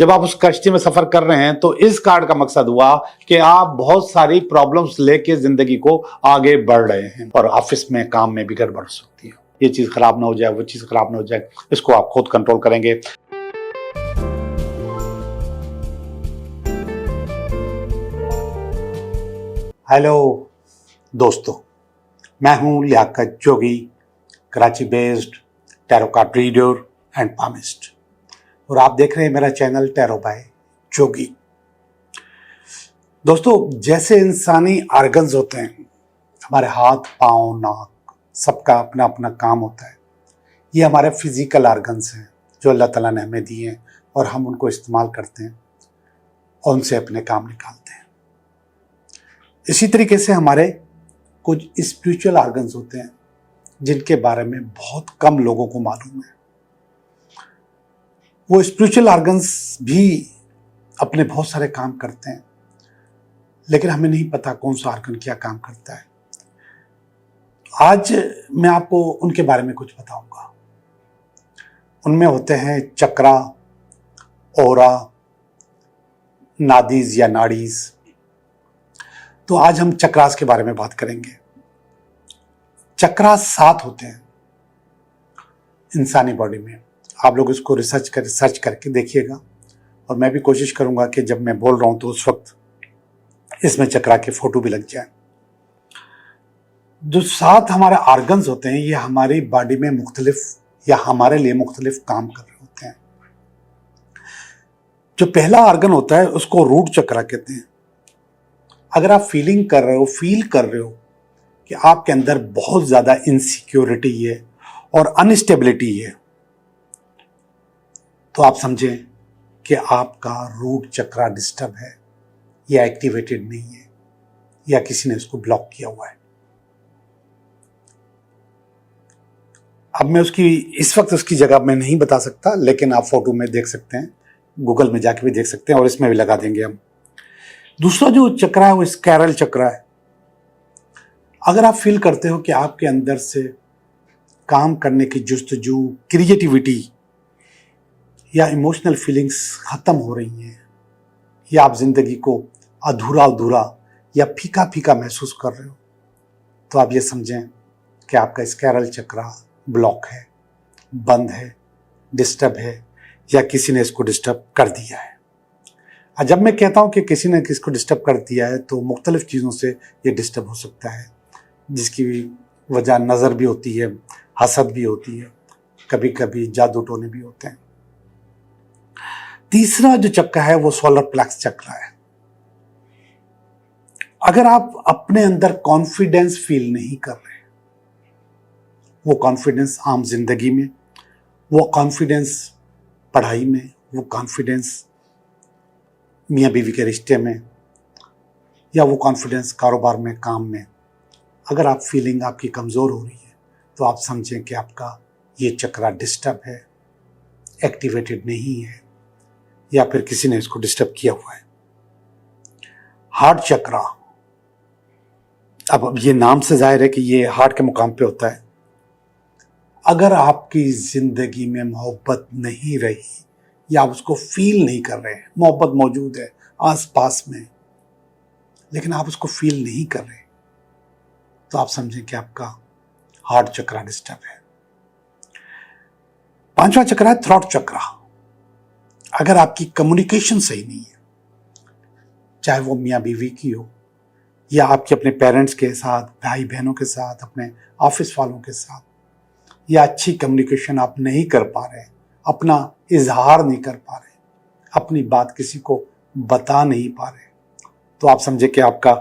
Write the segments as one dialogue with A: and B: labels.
A: जब आप उस कश्ती में सफर कर रहे हैं तो इस कार्ड का मकसद हुआ कि आप बहुत सारी प्रॉब्लम्स लेके जिंदगी को आगे बढ़ रहे हैं और ऑफिस में काम में भी गड़बड़ सकती है। ये चीज खराब ना हो जाए, वो चीज खराब ना हो जाए, इसको आप खुद कंट्रोल करेंगे। हेलो दोस्तों, मैं हूं Liaquat Jogi, Karachi based tarot card reader and palmist, और आप देख रहे हैं मेरा चैनल टैरो बाय जोगी। दोस्तों, जैसे इंसानी आर्गन्स होते हैं, हमारे हाथ, पाँव, नाक, सबका अपना अपना काम होता है। ये हमारे फिजिकल आर्गन्स हैं जो अल्लाह ताला ने हमें दिए हैं और हम उनको इस्तेमाल करते हैं और उनसे अपने काम निकालते हैं। इसी तरीके से हमारे कुछ स्पिरिचुअल आर्गन्स होते हैं जिनके बारे में बहुत कम लोगों को मालूम है। वो स्पिरिचुअल आर्गन्स भी अपने बहुत सारे काम करते हैं, लेकिन हमें नहीं पता कौन सा आर्गन क्या काम करता है। आज मैं आपको उनके बारे में कुछ बताऊंगा। उनमें होते हैं चक्रा, ओरा, नादीज या नाड़ीज। तो आज हम चक्रास के बारे में बात करेंगे। चक्रास 7 होते हैं इंसानी बॉडी में। आप लोग इसको सर्च करके देखिएगा, और मैं भी कोशिश करूंगा कि जब मैं बोल रहा हूं तो उस वक्त इसमें चक्रा के फोटो भी लग जाए। जो 7 हमारे आर्गन्स होते हैं, ये हमारी बॉडी में मुख्तलिफ या हमारे लिए मुख्तलिफ काम कर रहे होते हैं। जो पहला आर्गन होता है उसको रूट चक्रा कहते हैं। अगर आप फील कर रहे हो कि आपके अंदर बहुत ज्यादा इनसिक्योरिटी है और अनस्टेबिलिटी है, तो आप समझें कि आपका रूट चक्रा डिस्टर्ब है या एक्टिवेटेड नहीं है, या किसी ने इसको ब्लॉक किया हुआ है। अब मैं इस वक्त उसकी जगह मैं नहीं बता सकता, लेकिन आप फोटो में देख सकते हैं, गूगल में जाके भी देख सकते हैं, और इसमें भी लगा देंगे हम। दूसरा जो चक्रा है वो स्कैरल चक्रा है। अगर आप फील करते हो कि आपके अंदर से काम करने की जुस्तजू, क्रिएटिविटी या इमोशनल फीलिंग्स खत्म हो रही हैं, या आप जिंदगी को अधूरा अधूरा या फीका फीका महसूस कर रहे हो, तो आप ये समझें कि आपका स्कैरल चक्रा ब्लॉक है, बंद है, डिस्टर्ब है, या किसी ने इसको डिस्टर्ब कर दिया है। और जब मैं कहता हूं कि किसी ने किसको डिस्टर्ब कर दिया है, तो मुख्तलिफ चीज़ों से ये डिस्टर्ब हो सकता है, जिसकी वजह नज़र भी होती है, हसद भी होती है, कभी कभी जादू टोने भी होते हैं। तीसरा जो चक्र है वो सोलर प्लेक्स चक्र है। अगर आप अपने अंदर कॉन्फिडेंस फील नहीं कर रहे, वो कॉन्फिडेंस आम जिंदगी में, वो कॉन्फिडेंस पढ़ाई में, वो कॉन्फिडेंस मियाँ बीवी के रिश्ते में, या वो कॉन्फिडेंस कारोबार में, काम में, अगर आप फीलिंग आपकी कमज़ोर हो रही है, तो आप समझें कि आपका ये चक्रा डिस्टर्ब है, एक्टिवेटेड नहीं है, या फिर किसी ने इसको डिस्टर्ब किया हुआ है। हार्ट चक्रा, अब ये नाम से जाहिर है कि ये हार्ट के मुकाम पे होता है। अगर आपकी जिंदगी में मोहब्बत नहीं रही, या आप उसको फील नहीं कर रहे, मोहब्बत मौजूद है आस पास में, लेकिन आप उसको फील नहीं कर रहे, तो आप समझें कि आपका हार्ट चक्रा डिस्टर्ब है। 5वां चक्र है थ्रॉट चक्रा। अगर आपकी कम्युनिकेशन सही नहीं है, चाहे वो मियाँ बीवी की हो, या आपके अपने पेरेंट्स के साथ, भाई बहनों के साथ, अपने ऑफिस वालों के साथ, या अच्छी कम्युनिकेशन आप नहीं कर पा रहे, अपना इजहार नहीं कर पा रहे, अपनी बात किसी को बता नहीं पा रहे, तो आप समझे कि आपका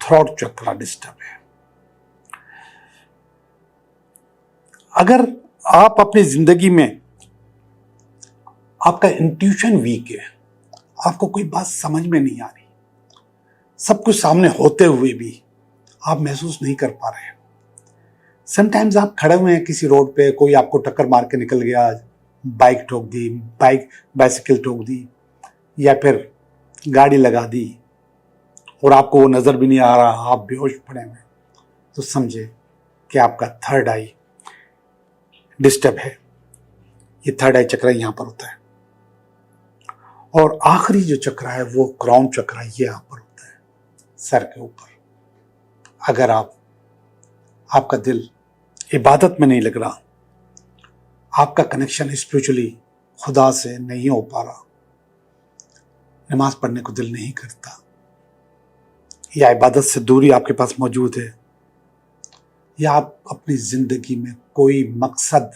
A: थ्रॉट चक्रा डिस्टर्ब है। अगर आप अपनी जिंदगी में आपका इंट्यूशन वीक है, आपको कोई बात समझ में नहीं आ रही, सब कुछ सामने होते हुए भी आप महसूस नहीं कर पा रहे, समटाइम्स आप खड़े हुए हैं किसी रोड पे, कोई आपको टक्कर मार के निकल गया, बाइक ठोक दी, बाइसिकल ठोक दी, या फिर गाड़ी लगा दी, और आपको वो नज़र भी नहीं आ रहा, आप बेहोश पड़े हुए, तो समझे कि आपका थर्ड आई डिस्टर्ब है। ये थर्ड आई चक्र यहाँ पर होता है। और आखिरी जो चक्र है वो क्राउन चक्र है, ये यहाँ पर होता है सर के ऊपर। अगर आपका दिल इबादत में नहीं लग रहा, आपका कनेक्शन स्पिरिचुअली खुदा से नहीं हो पा रहा, नमाज पढ़ने को दिल नहीं करता, या इबादत से दूरी आपके पास मौजूद है, या आप अपनी जिंदगी में कोई मकसद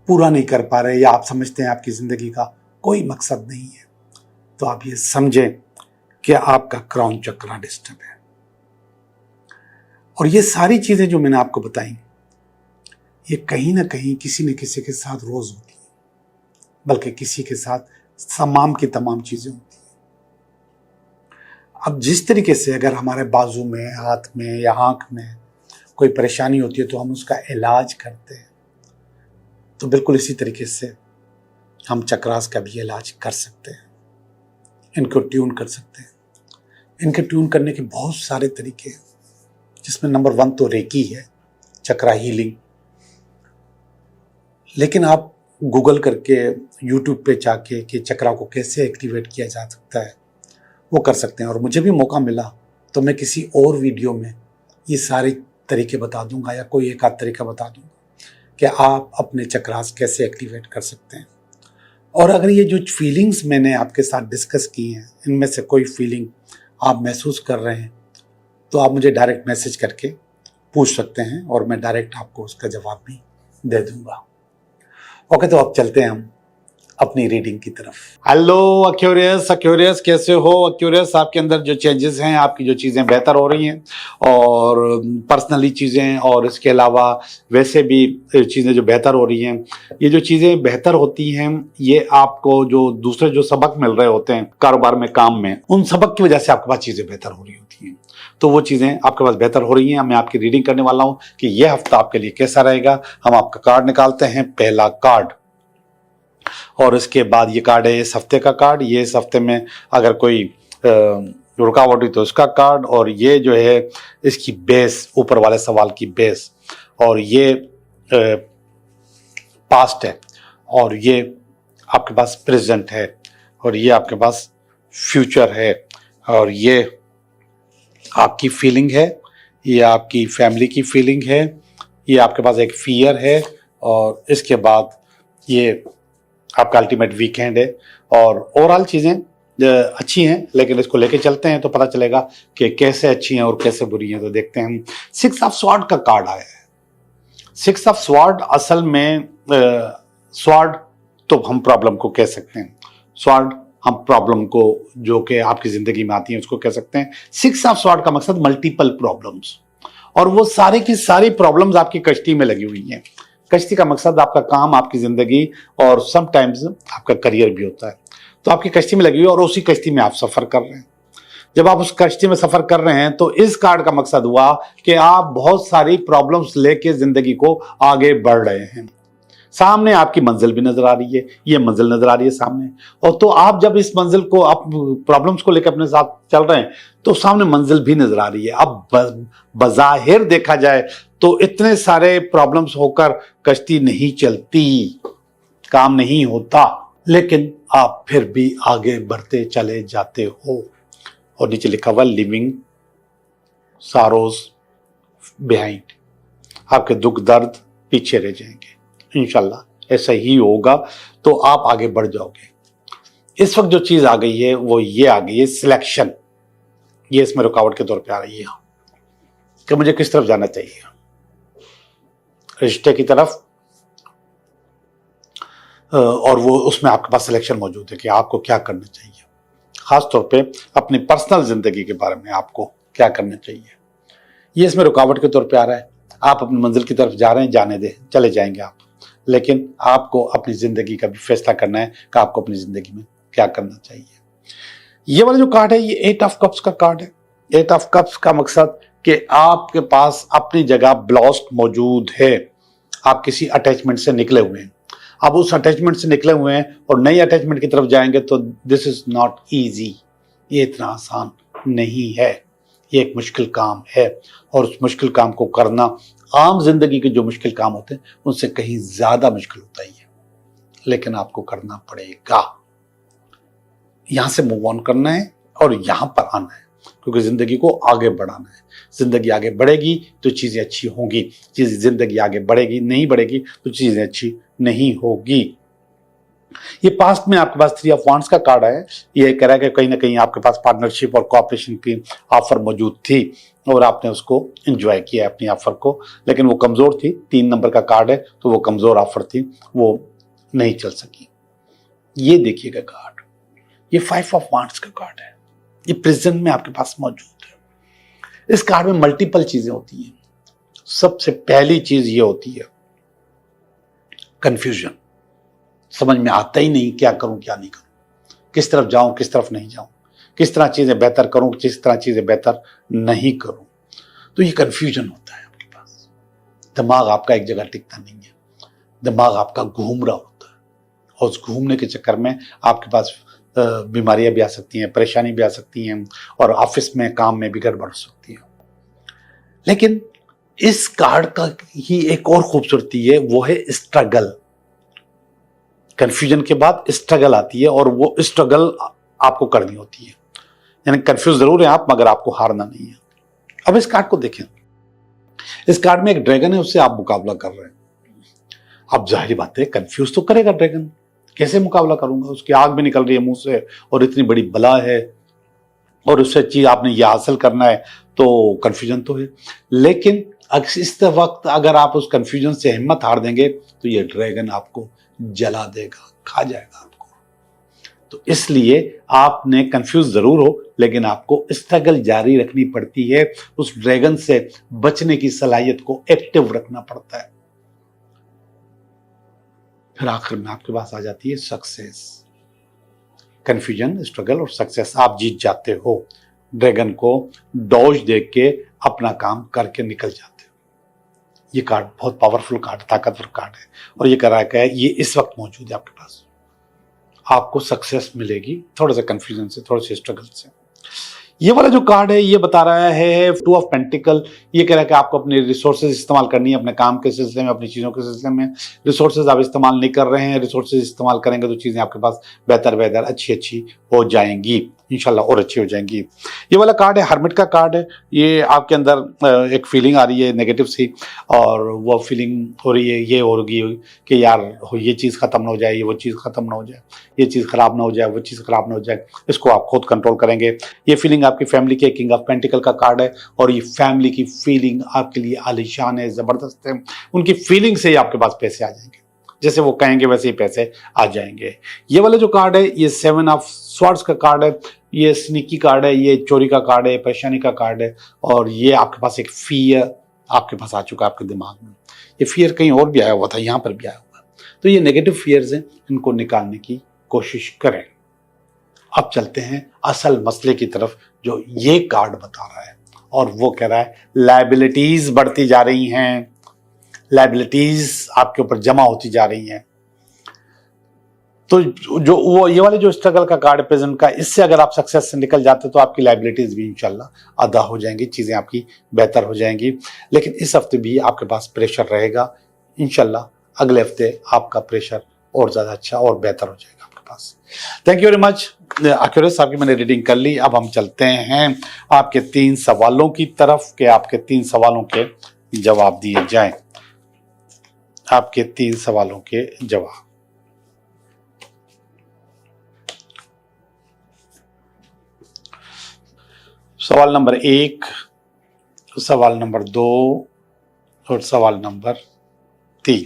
A: पूरा नहीं कर पा रहे, या आप समझते हैं आपकी जिंदगी का कोई मकसद नहीं है, तो आप ये समझें कि आपका क्राउन चक्र डिस्टर्ब है। और ये सारी चीजें जो मैंने आपको बताई, ये कहीं ना कहीं किसी न किसी के साथ रोज होती है, बल्कि किसी के साथ तमाम की तमाम चीजें होती हैं। अब जिस तरीके से अगर हमारे बाजू में, हाथ में या आंख में कोई परेशानी होती है तो हम उसका इलाज करते हैं, तो बिल्कुल इसी तरीके से हम चक्रास का भी इलाज कर सकते हैं, इनको ट्यून कर सकते हैं। इनके ट्यून करने के बहुत सारे तरीके हैं, जिसमें नंबर 1 तो रेकी है, चक्रा हीलिंग। लेकिन आप गूगल करके यूट्यूब पे जाके कि चक्रा को कैसे एक्टिवेट किया जा सकता है वो कर सकते हैं। और मुझे भी मौका मिला तो मैं किसी और वीडियो में ये सारे तरीके बता दूंगा, या कोई एक आध तरीका बता दूंगा कि आप अपने चक्रास कैसे एक्टिवेट कर सकते हैं। और अगर ये जो फीलिंग्स मैंने आपके साथ डिस्कस की हैं, इनमें से कोई फीलिंग आप महसूस कर रहे हैं, तो आप मुझे डायरेक्ट मैसेज करके पूछ सकते हैं और मैं डायरेक्ट आपको उसका जवाब भी दे दूंगा। ओके, तो अब चलते हैं हम अपनी रीडिंग की तरफ। हेलो अक्यूरियस, कैसे हो अक्यूरियस? आपके अंदर जो चेंजेस हैं, आपकी जो चीज़ें बेहतर हो रही हैं, और पर्सनली चीज़ें, और इसके अलावा वैसे भी चीज़ें जो बेहतर हो रही हैं, ये जो चीज़ें बेहतर होती हैं, ये आपको जो दूसरे जो सबक मिल रहे होते हैं कारोबार में, काम में, उन सबक की वजह से आपके पास चीज़ें बेहतर हो रही होती हैं। तो वो चीज़ें आपके पास बेहतर हो रही हैं। मैं आपकी रीडिंग करने वाला हूँ कि यह हफ्ता आपके लिए कैसा रहेगा। हम आपका कार्ड निकालते हैं, पहला कार्ड, और इसके बाद ये कार्ड है इस हफ्ते का कार्ड। ये इस हफ्ते में अगर कोई रुकावट हुई तो इसका कार्ड, और ये जो है इसकी बेस, ऊपर वाले सवाल की बेस, और ये पास्ट है, और ये आपके पास प्रेजेंट है, और ये आपके पास फ्यूचर है, और ये आपकी फीलिंग है, ये आपकी फैमिली की फीलिंग है, ये आपके पास एक फियर है, और इसके बाद ये आपका अल्टीमेट वीकेंड है। और ओवरऑल चीज़ें अच्छी हैं, लेकिन इसको लेके चलते हैं तो पता चलेगा कि कैसे अच्छी हैं और कैसे बुरी हैं। तो देखते हैं हम। 6 ऑफ स्वॉर्ड का कार्ड आया है। 6 ऑफ स्वॉर्ड असल में स्वॉर्ड तो हम प्रॉब्लम को कह सकते हैं, स्वॉर्ड हम प्रॉब्लम को जो कि आपकी जिंदगी में आती है उसको कह सकते हैं। 6 ऑफ स्वॉर्ड का मकसद मल्टीपल प्रॉब्लम्स, और वो सारी की सारी प्रॉब्लम्स आपकी कश्ती में लगी हुई हैं। कश्ती का मकसद आपका काम, आपकी जिंदगी, और समटाइम्स आपका करियर भी होता है। तो आपकी कश्ती में लगी हुई है और उसी कश्ती में आप सफर कर रहे हैं। जब आप उस कश्ती में सफर कर रहे हैं तो इस कार्ड का मकसद हुआ कि आप बहुत सारी प्रॉब्लम्स लेके जिंदगी को आगे बढ़ रहे हैं। सामने आपकी मंजिल भी नजर आ रही है, ये मंजिल नजर आ रही है सामने। और तो आप जब इस मंजिल को, आप प्रॉब्लम्स को लेकर अपने साथ चल रहे हैं, तो सामने मंजिल भी नजर आ रही है। अब बज़ाहिर देखा जाए तो इतने सारे प्रॉब्लम्स होकर कश्ती नहीं चलती, काम नहीं होता, लेकिन आप फिर भी आगे बढ़ते चले जाते हो। और नीचे लिखा हुआ लिविंग सारोज बिहाइंड, आपके दुख दर्द पीछे रह जाएंगे। इंशाल्लाह ऐसा ही होगा, तो आप आगे बढ़ जाओगे। इस वक्त जो चीज आ गई है वो ये आ गई है सिलेक्शन। ये इसमें रुकावट के तौर पे आ रही है कि मुझे किस तरफ जाना चाहिए, रिश्ते की तरफ, और वो उसमें आपके पास सिलेक्शन मौजूद है कि आपको क्या करना चाहिए। खास तौर पे अपनी पर्सनल जिंदगी के बारे में आपको क्या करना चाहिए, ये इसमें रुकावट के तौर पे आ रहा है। आप अपनी मंजिल की तरफ जा रहे हैं, जाने दे, चले जाएंगे आप, लेकिन आपको अपनी जिंदगी का भी फैसला करना है कि आपको अपनी जिंदगी में क्या करना चाहिए। ये वाला जो कार्ड है ये 8 ऑफ कप्स का कार्ड है। 8 ऑफ कप्स का मकसद कि आपके पास अपनी जगह ब्लॉस्ट मौजूद है। आप किसी अटैचमेंट से निकले हुए हैं, आप उस अटैचमेंट से निकले हुए हैं और नई अटैचमेंट की तरफ जाएंगे, तो दिस इज नॉट ईजी, ये इतना आसान नहीं है, ये एक मुश्किल काम है। और उस मुश्किल काम को करना आम जिंदगी के जो मुश्किल काम होते हैं उनसे कहीं ज्यादा मुश्किल होता ही है, लेकिन आपको करना पड़ेगा। यहाँ से मूव ऑन करना है और यहाँ पर आना है, क्योंकि जिंदगी को आगे बढ़ाना है। जिंदगी आगे बढ़ेगी तो चीजें अच्छी होंगी, जिंदगी आगे बढ़ेगी नहीं बढ़ेगी तो चीजें अच्छी नहीं होगी। ये पास्ट में आपके पास 3 ऑफ वांड्स का कार्ड है। ये कह रहा है कि कहीं ना कहीं आपके पास पार्टनरशिप और कोऑपरेशन की ऑफर मौजूद थी और आपने उसको एंजॉय किया अपनी ऑफर को, लेकिन वो कमजोर थी। 3 नंबर का कार्ड है तो वो कमजोर ऑफर थी, वो नहीं चल सकी। ये देखिएगा कार्ड, ये 5 ऑफ वांड्स का कार्ड है, ये प्रेजेंट में आपके पास मौजूद है। इस कार्ड में मल्टीपल चीजें होती हैं। सबसे पहली चीज ये होती है कंफ्यूजन। समझ में आता ही नहीं क्या करूं क्या नहीं करूं, किस तरफ जाऊं किस तरफ नहीं जाऊं, किस तरह चीजें बेहतर करूं किस तरह चीजें बेहतर नहीं करूं। तो ये कंफ्यूजन होता है आपके पास। दिमाग आपका एक जगह टिकता नहीं है, दिमाग आपका घूम रहा होता है और उस घूमने के चक्कर में आपके पास बीमारियां भी आ सकती हैं, परेशानी भी आ सकती हैं और ऑफिस में काम में भी गड़बड़ हो सकती है। लेकिन इस कार्ड का ही एक और खूबसूरती है, वो है स्ट्रगल। कंफ्यूजन के बाद स्ट्रगल आती है और वो स्ट्रगल आपको करनी होती है। यानी कंफ्यूज जरूर है आप, मगर आपको हारना नहीं है। अब इस कार्ड को देखें, इस कार्ड में एक ड्रैगन है, उससे आप मुकाबला कर रहे हैं। अब जाहिर बात है कंफ्यूज तो करेगा ड्रैगन, कैसे मुकाबला करूंगा, उसकी आग भी निकल रही है मुंह से और इतनी बड़ी बला है और उससे चीज आपने ये हासिल करना है, तो कंफ्यूजन तो है। लेकिन इस वक्त अगर आप उस कंफ्यूजन से हिम्मत हार देंगे तो ये ड्रैगन आपको जला देगा, खा जाएगा आपको। तो इसलिए आपने कंफ्यूज जरूर हो, लेकिन आपको स्ट्रगल जारी रखनी पड़ती है। उस ड्रैगन से बचने की सलाहियत को एक्टिव रखना पड़ता है। फिर आखिर में आपके पास आ जाती है सक्सेस। कंफ्यूजन, स्ट्रगल और सक्सेस, आप जीत जाते हो। ड्रैगन को डॉज देख के अपना काम करके निकल जाते हो। ये कार्ड बहुत पावरफुल कार्ड, ताकतवर कार्ड है और ये करा है, ये इस वक्त मौजूद है आपके पास। आपको सक्सेस मिलेगी थोड़ा सा कंफ्यूजन से, थोड़े से स्ट्रगल से। ये वाला जो कार्ड है ये बता रहा है 2 ऑफ पेंटिकल। ये कह रहा है कि आपको अपने रिसोर्सेज इस्तेमाल करनी है, अपने काम के सिलसिले में, अपनी चीज़ों के सिलसिले में। रिसोर्सेज आप इस्तेमाल नहीं कर रहे हैं, रिसोर्सेज इस्तेमाल करेंगे तो चीज़ें आपके पास बेहतर अच्छी हो जाएंगी इंशाल्लाह, और अच्छी हो जाएंगी। ये वाला कार्ड है हर्मिट का कार्ड है। ये आपके अंदर एक फीलिंग आ रही है नेगेटिव सी, और वो फीलिंग हो रही है, ये होगी कि यार ये चीज़ ख़त्म ना हो जाए, ये वो चीज़ ख़त्म ना हो जाए, ये चीज़ ख़राब ना हो जाए, वो चीज़ ख़राब ना हो जाए। इसको आप खुद कंट्रोल करेंगे। ये फीलिंग आपकी फैमिली के किंग ऑफ पेंटिकल का कार्ड है और ये फैमिली की फीलिंग आपके लिए आलीशान है, ज़बरदस्त है। उनकी फीलिंग से ही आपके पास पैसे आ जाएंगे, जैसे वो कहेंगे वैसे ही पैसे आ जाएंगे। ये वाला जो कार्ड है ये 7 ऑफ स्वॉर्ड्स का कार्ड है। ये स्नीकी कार्ड है, ये चोरी का कार्ड है, परेशानी का कार्ड है। और ये आपके पास एक फियर आपके पास आ चुका है आपके दिमाग में। ये फियर कहीं और भी आया हुआ था, यहाँ पर भी आया हुआ। तो ये नेगेटिव फियर्स हैं, इनको निकालने की कोशिश करें। अब चलते हैं असल मसले की तरफ जो ये कार्ड बता रहा है, और वो कह रहा है लायबिलिटीज बढ़ती जा रही हैं, लायबिलिटीज आपके ऊपर जमा होती जा रही हैं। तो जो वो ये वाले जो स्ट्रगल का कार्ड प्रेजेंट का, इससे अगर आप सक्सेस से निकल जाते तो आपकी लायबिलिटीज भी इंशाल्लाह अदा हो जाएंगी, चीजें आपकी बेहतर हो जाएंगी। लेकिन इस हफ्ते भी आपके पास प्रेशर रहेगा। इंशाल्लाह अगले हफ्ते आपका प्रेशर और ज्यादा अच्छा और बेहतर हो जाएगा आपके पास। Thank you very much accurate, आपकी मैंने रीडिंग कर ली। अब हम चलते हैं आपके 3 सवालों की तरफ कि आपके 3 सवालों के जवाब दिए जाएं। आपके 3 सवालों के जवाब। सवाल नंबर 1, सवाल नंबर 2 और सवाल नंबर 3।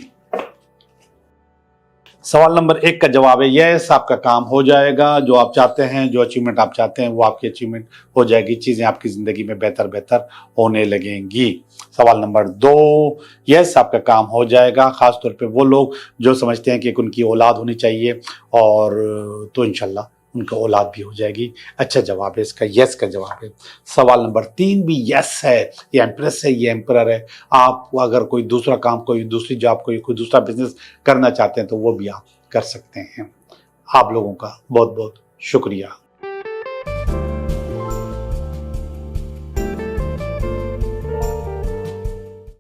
A: सवाल नंबर 1 का जवाब है यस, आपका काम हो जाएगा। जो आप चाहते हैं, जो अचीवमेंट आप चाहते हैं वो आपकी अचीवमेंट हो जाएगी। चीजें आपकी जिंदगी में बेहतर होने लगेंगी। सवाल नंबर 2, यस, आपका काम हो जाएगा। खासतौर पे वो लोग जो समझते हैं कि उनकी औलाद होनी चाहिए, और तो इंशाल्लाह उनका औलाद भी हो जाएगी। अच्छा जवाब है इसका, यस का जवाब है। सवाल नंबर 3 भी यस है। ये एम्प्रेस है, ये एम्परर है। आप अगर कोई दूसरा काम, कोई दूसरी जॉब, कोई दूसरा बिजनेस करना चाहते हैं तो वो भी आप कर सकते हैं। आप लोगों का बहुत बहुत शुक्रिया।